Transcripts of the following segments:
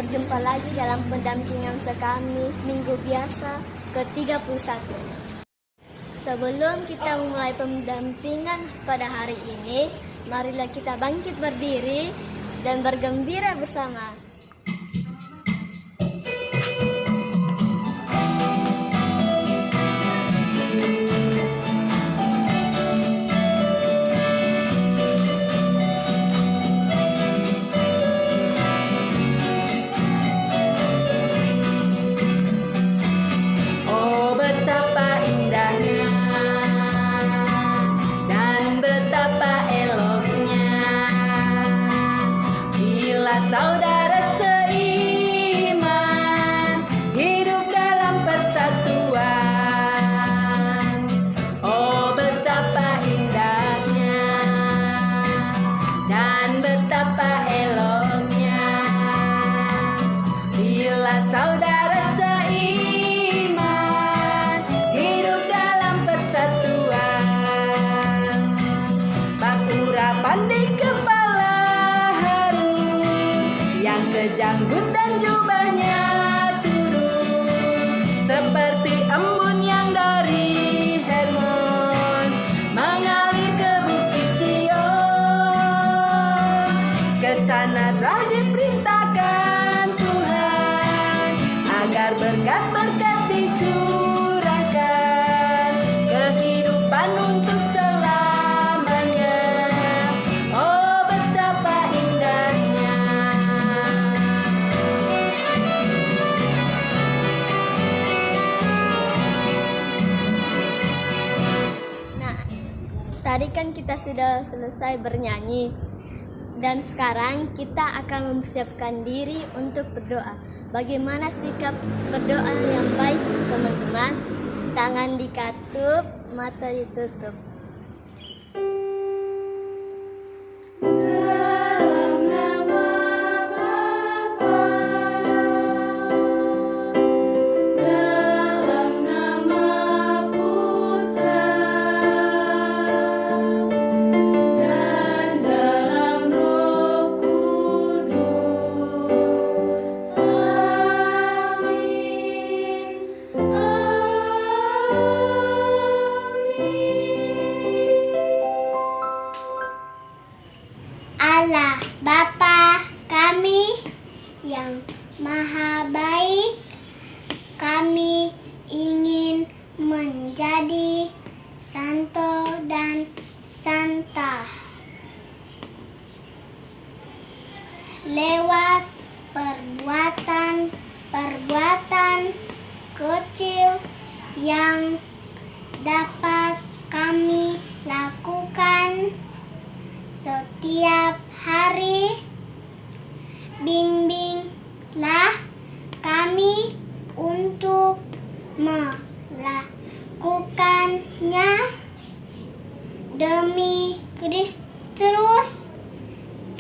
berjumpa lagi dalam pendampingan sekami Minggu Biasa ke-31. Sebelum kita memulai pendampingan pada hari ini, marilah kita bangkit berdiri dan bergembira bersama. Saudara seiman hidup dalam persatuan. Oh, betapa indahnya dan betapa eloknya bila saudara seiman hidup dalam persatuan. Bakurapan di kepala yang kejanggut dan jubahnya turun seperti embun yang dari Hermon mengalir ke Bukit Sion. Kesana telah diperintahkan Tuhan agar berkat-berkat dicurahkan, kehidupan untuk selamanya. Oh, betapa indahnya. Tadi kan kita sudah selesai bernyanyi dan sekarang kita akan mempersiapkan diri untuk berdoa. Bagaimana sikap berdoa yang baik, teman-teman? Tangan dikatup, mata ditutup. Allah Bapa kami yang maha baik, kami ingin menjadi santo dan santa lewat perbuatan kecil yang dapat kami lakukan setiap hari. Bimbinglah kami untuk melakukannya demi Kristus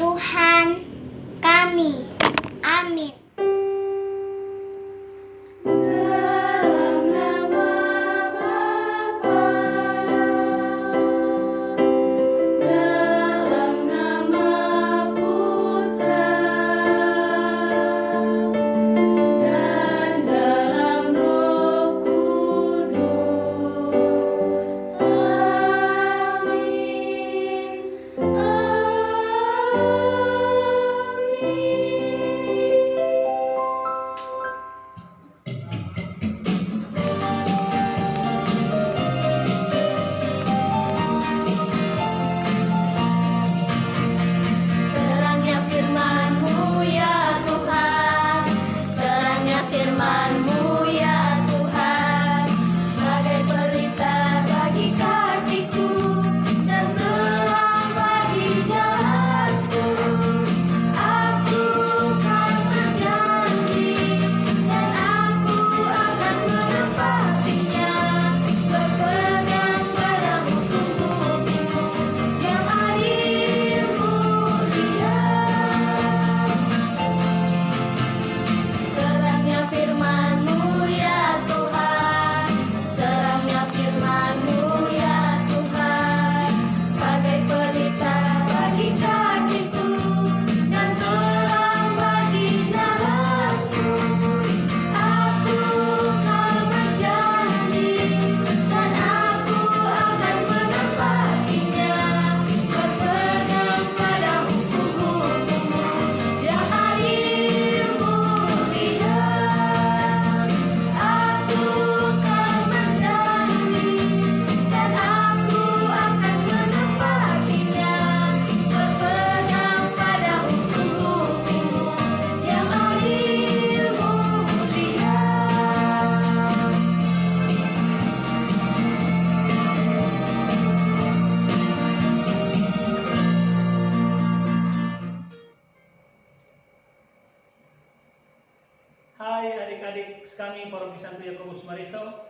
Tuhan kami. Amin. adik kami Paroki Santo Yakobus Mariso,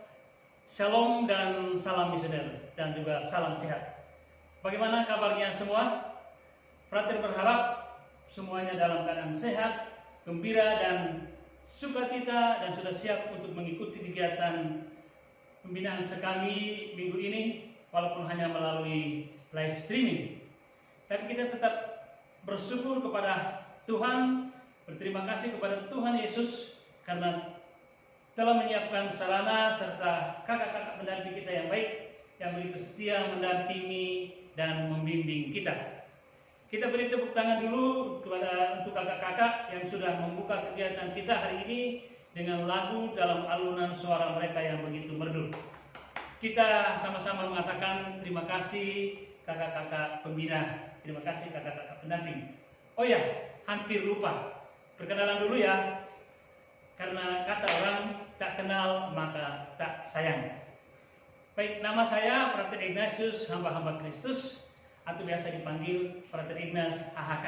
Shalom dan salam misioner dan juga salam sehat. Bagaimana kabarnya semua? Frater berharap semuanya dalam keadaan sehat, gembira dan sukacita dan sudah siap untuk mengikuti kegiatan pembinaan sekami minggu ini walaupun hanya melalui live streaming. Tapi kita tetap bersyukur kepada Tuhan, berterima kasih kepada Tuhan Yesus karena telah menyiapkan sarana serta kakak-kakak pendamping kita yang baik, yang begitu setia mendampingi dan membimbing kita. Kita beri tepuk tangan dulu untuk kakak-kakak yang sudah membuka kegiatan kita hari ini dengan lagu dalam alunan suara mereka yang begitu merdu. Kita sama-sama mengatakan terima kasih kakak-kakak pembina, terima kasih kakak-kakak pendamping. Oh ya, hampir lupa. Perkenalan dulu ya. Karena kata orang tak kenal maka tak sayang. Baik, nama saya Frater Ignatius, hamba-hamba Kristus, atau biasa dipanggil Frater Ignas AHK.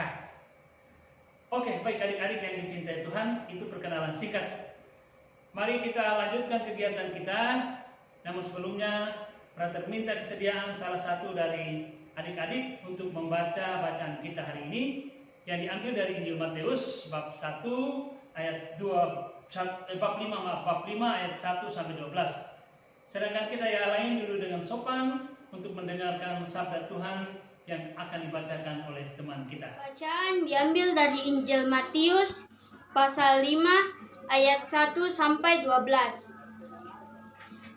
Oke, baik adik-adik yang dicintai Tuhan, itu perkenalan singkat. Mari kita lanjutkan kegiatan kita. Namun sebelumnya, Frater minta kesediaan salah satu dari adik-adik untuk membaca bacaan kita hari ini yang diambil dari Injil Matius bab 1 ayat 5 ayat 1 sampai 12. Sedangkan kita yang lain dulu dengan sopan untuk mendengarkan sabda Tuhan yang akan dibacakan oleh teman kita. Bacaan diambil dari Injil Matius pasal 5 ayat 1 sampai 12.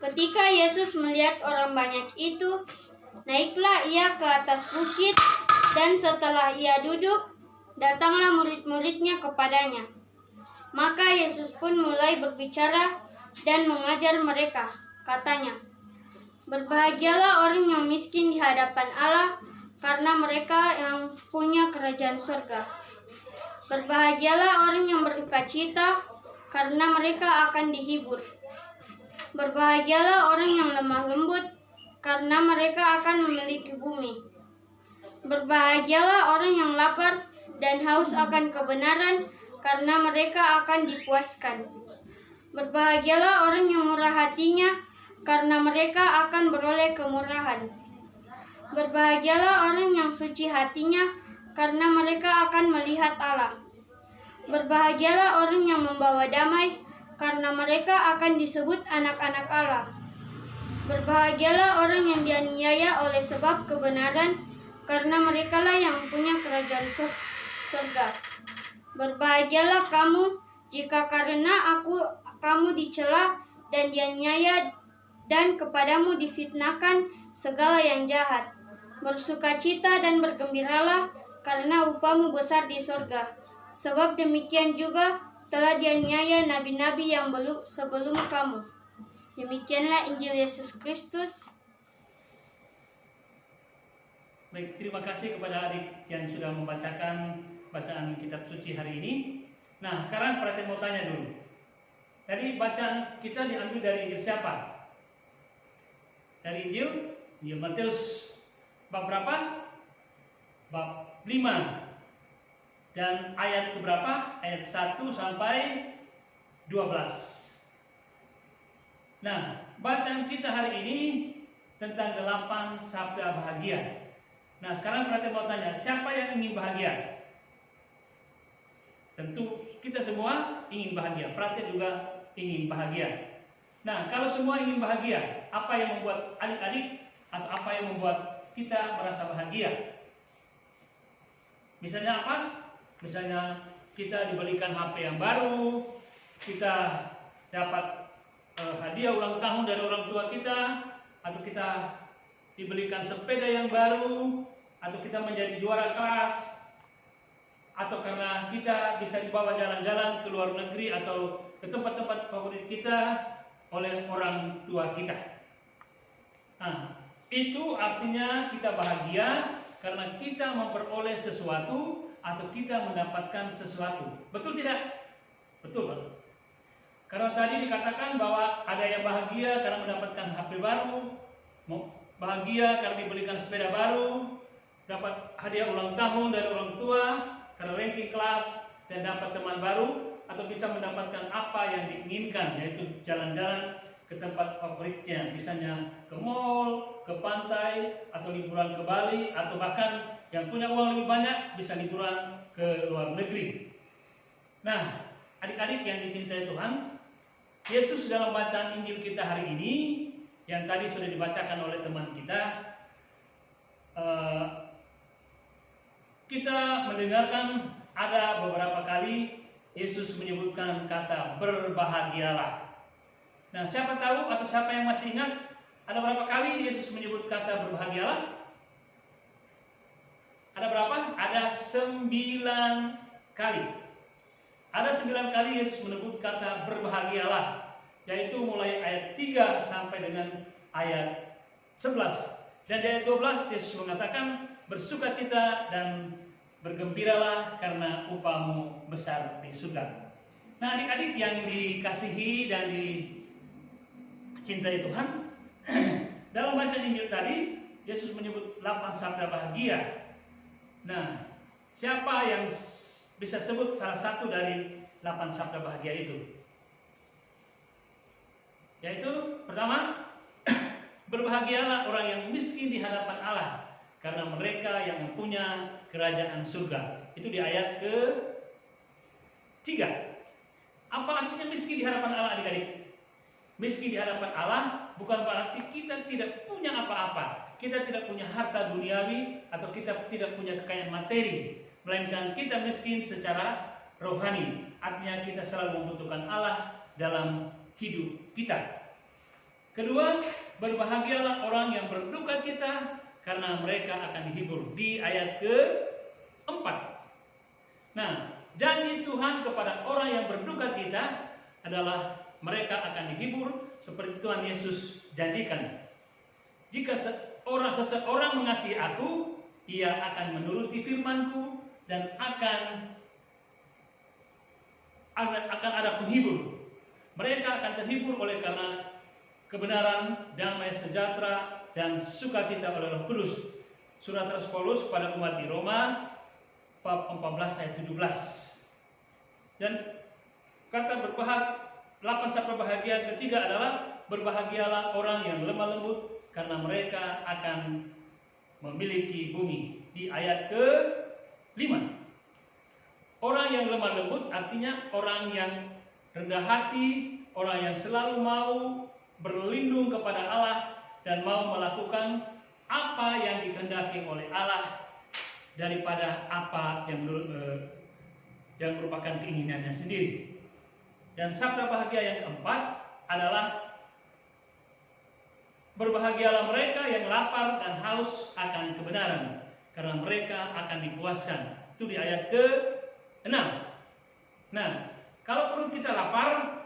Ketika Yesus melihat orang banyak itu, naiklah ia ke atas bukit, dan setelah ia duduk, datanglah murid-muridnya kepadanya. Maka Yesus pun mulai berbicara dan mengajar mereka. Katanya, "Berbahagialah orang yang miskin di hadapan Allah, karena mereka yang punya kerajaan surga. Berbahagialah orang yang berdukacita, karena mereka akan dihibur. Berbahagialah orang yang lemah lembut, karena mereka akan memiliki bumi. Berbahagialah orang yang lapar dan haus akan kebenaran, karena mereka akan dipuaskan. Berbahagialah orang yang murah hatinya, karena mereka akan beroleh kemurahan. Berbahagialah orang yang suci hatinya, karena mereka akan melihat Allah. Berbahagialah orang yang membawa damai, karena mereka akan disebut anak-anak Allah. Berbahagialah orang yang dianiaya oleh sebab kebenaran, karena merekalah yang punya kerajaan surga. Berbahagialah kamu jika karena kamu dicela dan dianiaya dan kepadamu difitnahkan segala yang jahat. Bersukacita dan bergembiralah, karena upahmu besar di surga. Sebab demikian juga telah dianiaya nabi-nabi yang sebelum kamu." Demikianlah Injil Yesus Kristus. Baik, terima kasih kepada adik yang sudah membacakan bacaan kitab suci hari ini. Nah, sekarang Frater mau tanya dulu. Tadi bacaan kita diambil dari Injil siapa? Dari Injil Matius bab berapa? Bab 5. Dan ayat keberapa? Ayat 1 sampai 12. Nah, bacaan kita hari ini tentang 8 sabda bahagia. Nah, sekarang Frater mau tanya, siapa yang ingin bahagia? Tentu kita semua ingin bahagia. Frater juga ingin bahagia. Nah, kalau semua ingin bahagia, apa yang membuat adik-adik atau apa yang membuat kita merasa bahagia? Misalnya apa? Misalnya kita diberikan HP yang baru, kita dapat hadiah ulang tahun dari orang tua kita, atau kita diberikan sepeda yang baru, atau kita menjadi juara kelas, atau karena kita bisa dibawa jalan-jalan ke luar negeri atau ke tempat-tempat favorit kita oleh orang tua kita. Nah, itu artinya kita bahagia karena kita memperoleh sesuatu atau kita mendapatkan sesuatu. Betul tidak? Betul. Karena tadi dikatakan bahwa ada yang bahagia karena mendapatkan HP baru, bahagia karena diberikan sepeda baru, dapat hadiah ulang tahun dari orang tua, karena ranking kelas, dan dapat teman baru, atau bisa mendapatkan apa yang diinginkan, yaitu jalan-jalan ke tempat favoritnya, misalnya ke mall, ke pantai, atau liburan ke Bali, atau bahkan yang punya uang lebih banyak bisa liburan ke luar negeri. Nah, adik-adik yang dicintai Tuhan, Yesus dalam bacaan Injil kita hari ini yang tadi sudah dibacakan oleh teman kita, kita mendengarkan ada beberapa kali Yesus menyebutkan kata berbahagialah. Nah, siapa tahu atau siapa yang masih ingat ada berapa kali Yesus menyebut kata berbahagialah? Ada berapa? Ada 9 kali. Ada 9 kali Yesus menyebut kata berbahagialah, yaitu mulai ayat 3 sampai dengan ayat 11. Dan di ayat 12 Yesus mengatakan bersukacita dan bergembiralah karena upahmu besar di surga. Nah, adik-adik yang dikasihi dan dicintai Tuhan, dalam bacaan Injil tadi Yesus menyebut 8 sabda bahagia. Nah, siapa yang bisa sebut salah satu dari 8 sabda bahagia itu? Yaitu pertama, berbahagialah orang yang miskin di hadapan Allah, karena mereka yang mempunyai kerajaan surga. Itu di ayat ke-3. Apa artinya miskin di hadapan Allah, adik-adik? Miskin di hadapan Allah bukan berarti kita tidak punya apa-apa, kita tidak punya harta duniawi, atau kita tidak punya kekayaan materi, melainkan kita miskin secara rohani. Artinya kita selalu membutuhkan Allah dalam hidup kita. Kedua, berbahagialah orang yang berduka cita, karena mereka akan dihibur, di ayat ke-4. Nah, janji Tuhan kepada orang yang berduka cita adalah mereka akan dihibur seperti Tuhan Yesus janjikan. Jika seseorang mengasihi aku, ia akan menuruti firman-Ku dan akan ada penghibur. Mereka akan terhibur oleh karena kebenaran, damai sejahtera, dan sukacita oleh Roh Kudus. Surat Rasul Paulus pada umat di Roma bab 14 ayat 17. Dan kata 8 sabda bahagia ketiga adalah berbahagialah orang yang lemah lembut, karena mereka akan memiliki bumi, di ayat ke-5. Orang yang lemah lembut artinya orang yang rendah hati, orang yang selalu mau berlindung kepada Allah dan mau melakukan apa yang dikehendaki oleh Allah daripada apa yang merupakan keinginannya sendiri. Dan sabda bahagia yang keempat adalah berbahagialah mereka yang lapar dan haus akan kebenaran, karena mereka akan dipuaskan. Itu di ayat ke-6. Nah, kalau perut kita lapar,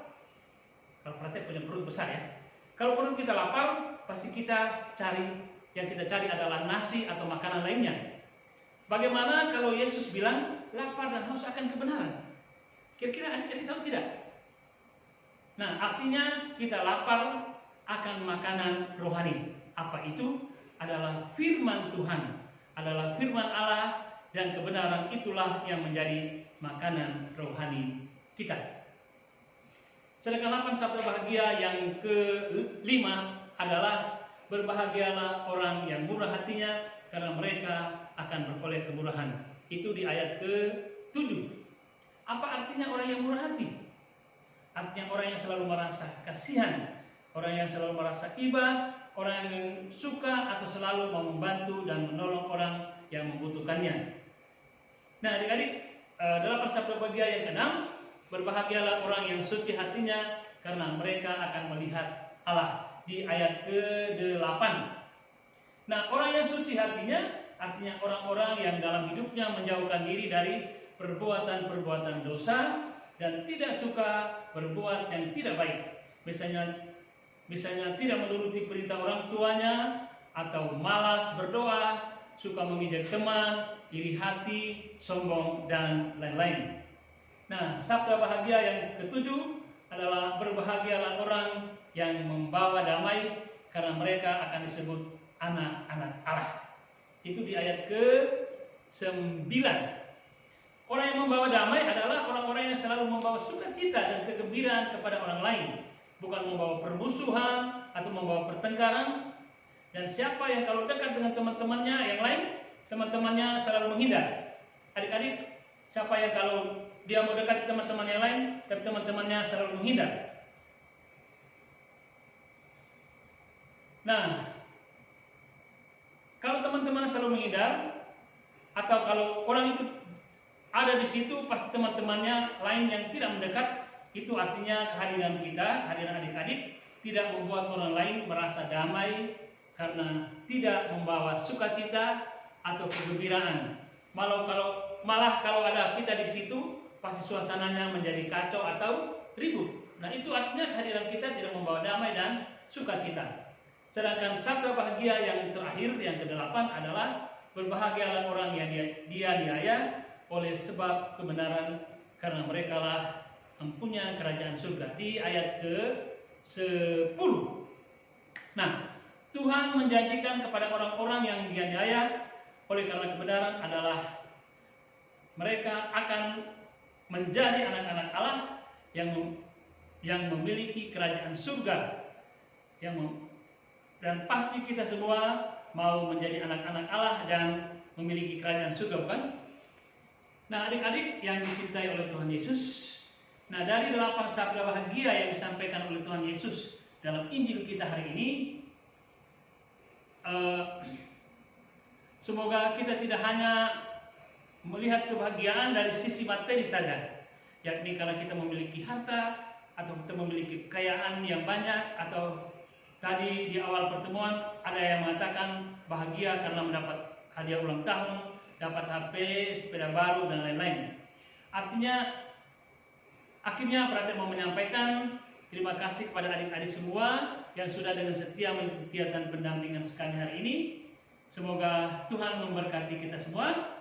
kalau praktek punya perut besar ya, kalau perut kita lapar, pasti kita cari, yang kita cari adalah nasi atau makanan lainnya. Bagaimana kalau Yesus bilang lapar dan haus akan kebenaran? Kira-kira adik-adik tahu tidak? Nah, artinya kita lapar akan makanan rohani. Apa itu? Adalah firman Tuhan, adalah firman Allah, dan kebenaran itulah yang menjadi makanan rohani kita. Sedangkan 8 sabda bahagia yang ke-5 adalah berbahagialah orang yang murah hatinya, karena mereka akan beroleh kemurahan. Itu di ayat ke-7. Apa artinya orang yang murah hati? Artinya orang yang selalu merasa kasihan, orang yang selalu merasa iba, orang yang suka atau selalu mau membantu dan menolong orang yang membutuhkannya. Nah, adik-adik, dalam sabda bahagia yang ke-6, berbahagialah orang yang suci hatinya, karena mereka akan melihat Allah, di ayat ke-8. Nah, orang yang suci hatinya artinya orang-orang yang dalam hidupnya menjauhkan diri dari perbuatan-perbuatan dosa dan tidak suka berbuat yang tidak baik. Misalnya tidak menuruti perintah orang tuanya, atau malas berdoa, suka mengejek teman, iri hati, sombong, dan lain-lain. Nah, sabda bahagia yang ke-7 adalah berbahagialah orang yang membawa damai, karena mereka akan disebut anak-anak Allah. Itu di ayat ke-9. Orang yang membawa damai adalah orang-orang yang selalu membawa sukacita dan kegembiraan kepada orang lain, bukan membawa permusuhan atau membawa pertengkaran. Dan siapa yang kalau dekat dengan teman-temannya yang lain, teman-temannya selalu menghindar. Adik-adik, siapa yang kalau dia mau dekat teman-teman yang lain, tapi teman-temannya selalu menghindar? Nah, kalau teman-teman selalu menghindar, atau kalau orang itu ada di situ, pasti teman-temannya lain yang tidak mendekat, itu artinya kehadiran kita, kehadiran adik-adik, tidak membuat orang lain merasa damai, karena tidak membawa sukacita atau kegembiraan. Malah kalau ada kita di situ, pasti suasananya menjadi kacau atau ribut. Nah, itu artinya kehadiran kita tidak membawa damai dan sukacita. Sedangkan sabda bahagia yang terakhir, yang ke-8 adalah berbahagialah orang yang dianiaya oleh sebab kebenaran, karena merekalah mempunyai kerajaan surga. Di ayat ke-10. Nah, Tuhan menjanjikan kepada orang-orang yang dianiaya oleh karena kebenaran adalah mereka akan menjadi anak-anak Allah yang memiliki kerajaan surga. Dan pasti kita semua mau menjadi anak-anak Allah dan memiliki kerajaan surga, bukan? Nah, adik-adik yang dicintai oleh Tuhan Yesus, nah dari 8 sabda bahagia yang disampaikan oleh Tuhan Yesus dalam Injil kita hari ini, semoga kita tidak hanya melihat kebahagiaan dari sisi materi saja, yakni karena kita memiliki harta atau kita memiliki kekayaan yang banyak, atau tadi di awal pertemuan ada yang mengatakan bahagia karena mendapat hadiah ulang tahun, dapat HP, sepeda baru, dan lain-lain. Akhirnya Frater mau menyampaikan terima kasih kepada adik-adik semua yang sudah dengan setia mengikuti kegiatan pendampingan sekali hari ini. Semoga Tuhan memberkati kita semua.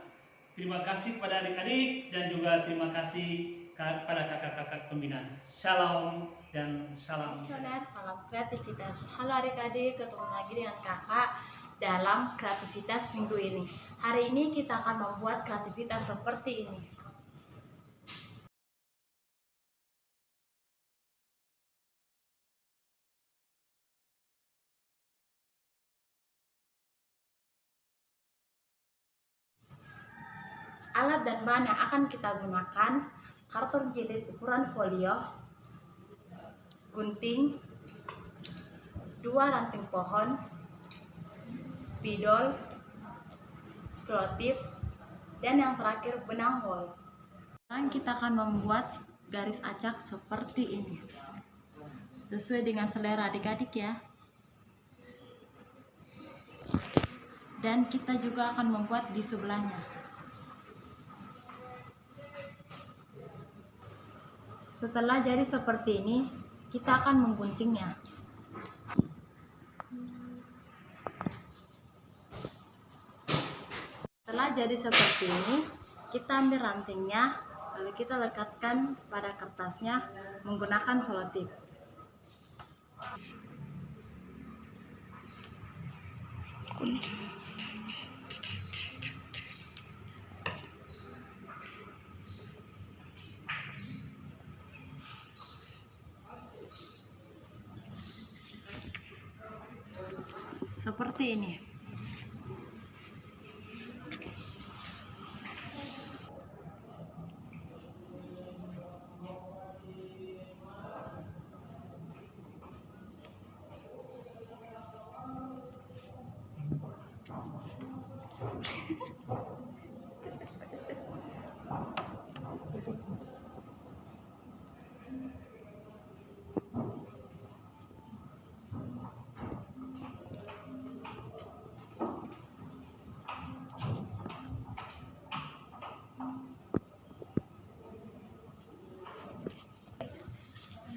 Terima kasih kepada adik-adik dan juga terima kasih kepada kakak-kakak pembina. Shalom dan salam. Misioner, salam kreativitas. Halo adik-adik, ketemu lagi dengan kakak dalam kreativitas minggu ini. Hari ini kita akan membuat kreativitas seperti ini. Alat dan bahan yang akan kita gunakan: karton jilid ukuran folio, gunting, 2 ranting pohon, spidol, selotip, dan yang terakhir benang wol. Sekarang kita akan membuat garis acak seperti ini, sesuai dengan selera adik-adik ya. Dan kita juga akan membuat di sebelahnya. Setelah jadi seperti ini, kita akan mengguntingnya. Setelah jadi seperti ini, kita ambil rantingnya, lalu kita lekatkan pada kertasnya menggunakan selotip. Seperti ini.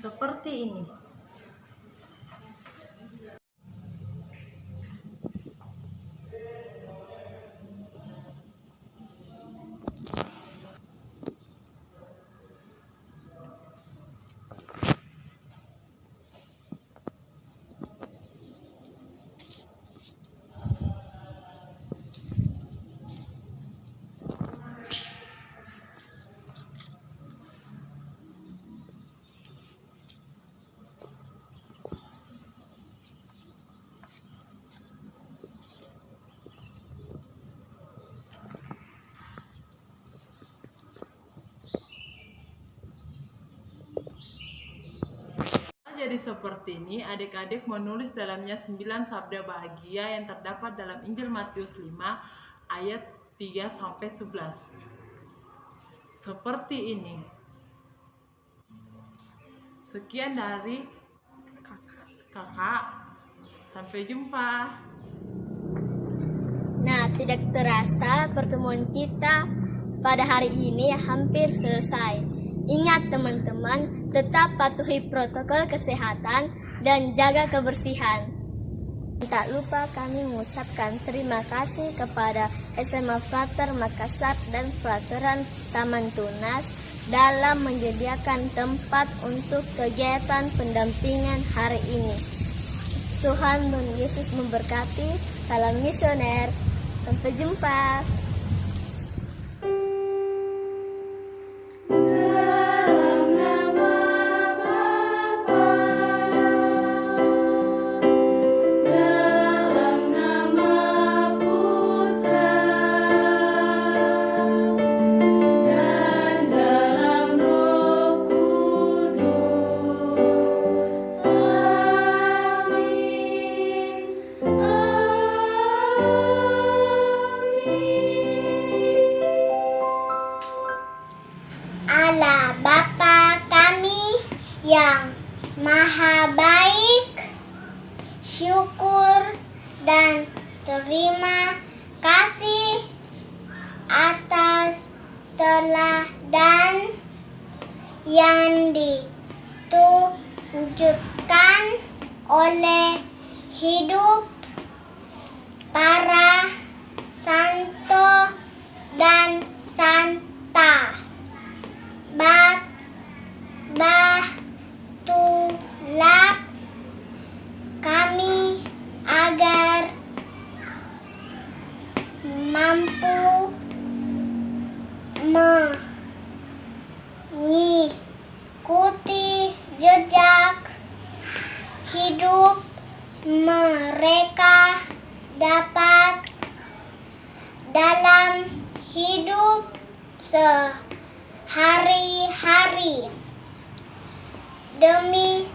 Seperti ini. jadi seperti ini, adik-adik menulis dalamnya 9 sabda bahagia yang terdapat dalam Injil Matius 5 ayat 3-11. Seperti ini. Sekian dari kakak. Sampai jumpa. Nah, tidak terasa pertemuan kita pada hari ini hampir selesai. Ingat teman-teman, tetap patuhi protokol kesehatan dan jaga kebersihan. Tak lupa kami mengucapkan terima kasih kepada SMA Frater Makassar dan Frateran Taman Tunas dalam menyediakan tempat untuk kegiatan pendampingan hari ini. Tuhan Yesus memberkati. Salam misioner. Sampai jumpa. Allah Bapa kami yang maha baik, syukur dan terima kasih atas teladan yang ditunjukkan oleh hidup para santo dan santa. Bantulah kami agar mampu mengikuti jejak hidup mereka dapat dalam hidup sehari-hari. Demi